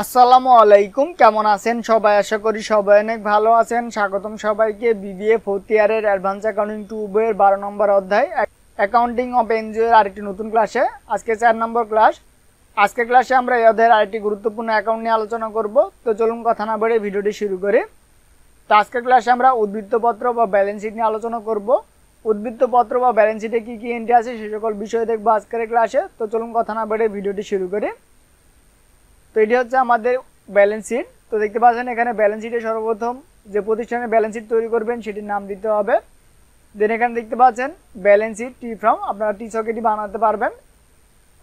আসসালামু আলাইকুম, কেমন আছেন সবাই? আশা করি সবাই অনেক ভালো আছেন। স্বাগতম সবাইকে বিবিএ ফোর্থ ইয়ারের অ্যাডভান্স অ্যাকাউন্টিং 2 বইয়ের 12 নম্বর অধ্যায় অ্যাকাউন্টিং অফ এনজিও এর আরেকটি নতুন ক্লাসে। আজকে 4 নম্বর ক্লাস। আজকের ক্লাসে আমরা এই অধ্যায়ের আরেকটি গুরুত্বপূর্ণ অ্যাকাউন্ট নিয়ে আলোচনা করব। তো চলুন কথা না বাড়িয়ে ভিডিওটি শুরু করি। তো আজকের ক্লাসে আমরা উদ্বৃত্তপত্র বা ব্যালেন্স শিট নিয়ে আলোচনা করব। উদ্বৃত্তপত্র বা ব্যালেন্স শিটে কী কী এন্ট্রি আছে সে সকল বিষয় দেখবো আজকের ক্লাসে। তো চলুন কথা না বাড়িয়ে ভিডিওটি শুরু করি। তো এটি হচ্ছে আমাদের ব্যালেন্স শিট। তো দেখতে পাচ্ছেন এখানে ব্যালেন্স শিটে সর্বপ্রথম যে প্রতিষ্ঠানের ব্যালেন্স শিট তৈরি করবেন সেটির নাম দিতে হবে। দেন এখানে দেখতে পাচ্ছেন ব্যালেন্স শিট টি ফর্ম, আপনারা টি ছকেটি বানাতে পারবেন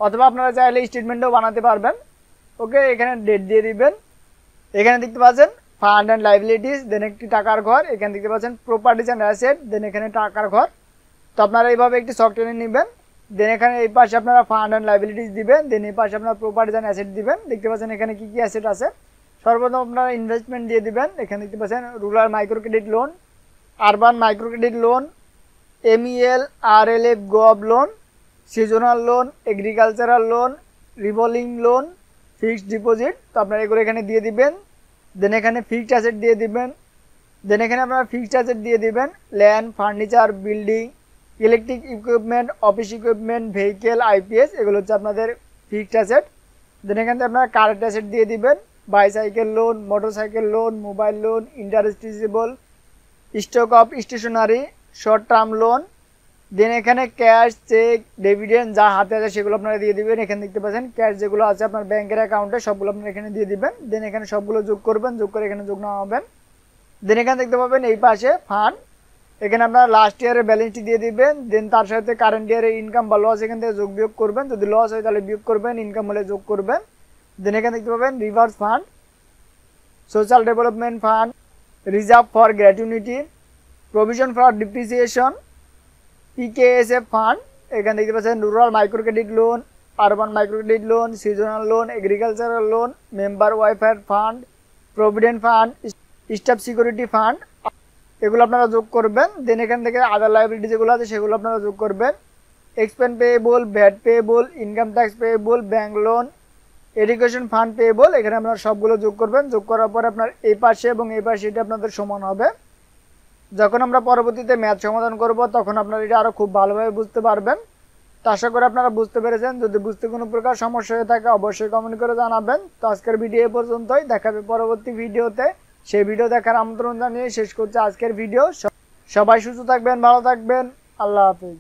অথবা আপনারা চাইলে স্টেটমেন্টও বানাতে পারবেন। ওকে, এখানে ডেট দিয়ে দিবেন। এখানে দেখতে পাচ্ছেন ফান্ড অ্যান্ড লাইবিলিটিস, দেন একটি টাকার ঘর। এখানে দেখতে পাচ্ছেন প্রপার্টিজ অ্যান্ড অ্যাসেট, দেন এখানে টাকার ঘর। তো আপনারা এইভাবে একটি ছক টেনে নেবেন। দেন এখানে এই পাশে আপনারা ফান্ড অ্যান্ড লাইবিলিটিস দিবেন, দেন এই পাশে আপনারা প্রপার্টিজ অ্যান্ড অ্যাসেট দিবেন। দেখতে পাচ্ছেন এখানে কি কি অ্যাসেট আছে। সর্বপ্রথম আপনারা ইনভেস্টমেন্ট দিয়ে দিবেন। এখানে দেখতে পাচ্ছেন rural micro credit loan, urban micro credit loan, MEL RLF GOB loan, seasonal loan, agricultural loan, revolving loan, fixed deposit. তো আপনারা এগুলো এখানে দিয়ে দিবেন। দেন এখানে ফিক্সড অ্যাসেট দিয়ে দিবেন। দেন এখানে আপনারা ফিক্সড অ্যাসেট দিয়ে দিবেন land, furniture, building, electric equipment, office equipment, vehicle, IPS, এগুলো হচ্ছে আপনাদের ফিক্সড অ্যাসেট। দেন এখান থেকে আপনারা কারেন্ট অ্যাসেট দিয়ে দিবেন bicycle loan, motorcycle loan, mobile loan, interest receivable, stock of stationery, short term loan. দেন এখানে ক্যাশ, চেক, ডিভিডেন্ড যা হাতে আছে সেগুলো আপনারা দিয়ে দিবেন। এখানে দেখতে পাচ্ছেন ক্যাশ যেগুলো আছে আপনার ব্যাংকের অ্যাকাউন্টে সবগুলো আপনারা এখানে দিয়ে দিবেন। দেন এখানে সবগুলো যোগ করবেন, যোগ করে এখানে যোগ নামাবেন। দেন এখানে দেখতে পাবেন এই পাশে ফান্ড, এখানে আপনারা লাস্ট ইয়ারের ব্যালেন্সটি দিয়ে দিবেন। দেন তার সাথে কারেন্ট ইয়ারের ইনকাম বা লস এখান থেকে যোগ বিয়োগ করবেন। যদি লস হয় তাহলে বিয়োগ করবেন, ইনকাম হলে যোগ করবেন। দেন এখানে দেখতে পাবেন reverse fund, social development fund, reserve for gratuity, provision for depreciation, PKSF fund. এখানে দেখতে পাচ্ছেন rural micro credit loan, urban micro credit loan, seasonal loan, agricultural loan, member welfare fund, provident fund, staff security fund, এগুলো আপনারা যোগ করবেন। দেন এখান থেকে আদার liability যেগুলো আছে সেগুলো আপনারা যোগ করবেন। Expense payable, VAT payable, income tax payable, bank loan, education fund payable, এখানে আপনারা সবগুলো যোগ করবেন। যোগ করার পর আপনার এই পাশে এবং এই পাশে এটা আপনাদের সমান হবে। যখন আমরা পরবর্তীতে ম্যাথ সমাধান করব তখন আপনারা এটা আরও খুব ভালোভাবে বুঝতে পারবেন। তো আশা করি আপনারা বুঝতে পেরেছেন। যদি বুঝতে কোনো প্রকার সমস্যা হয়ে থাকে অবশ্যই কমেন্ট করে জানাবেন। তো আজকের ভিডিও এই পর্যন্তই, দেখাবে পরবর্তী ভিডিওতে। সেই ভিডিও দেখার আমন্ত্রণ জানিয়ে শেষ করছে আজকের ভিডিও। সবাই সুস্থ থাকবেন, ভালো থাকবেন, আল্লাহ হাফিজ।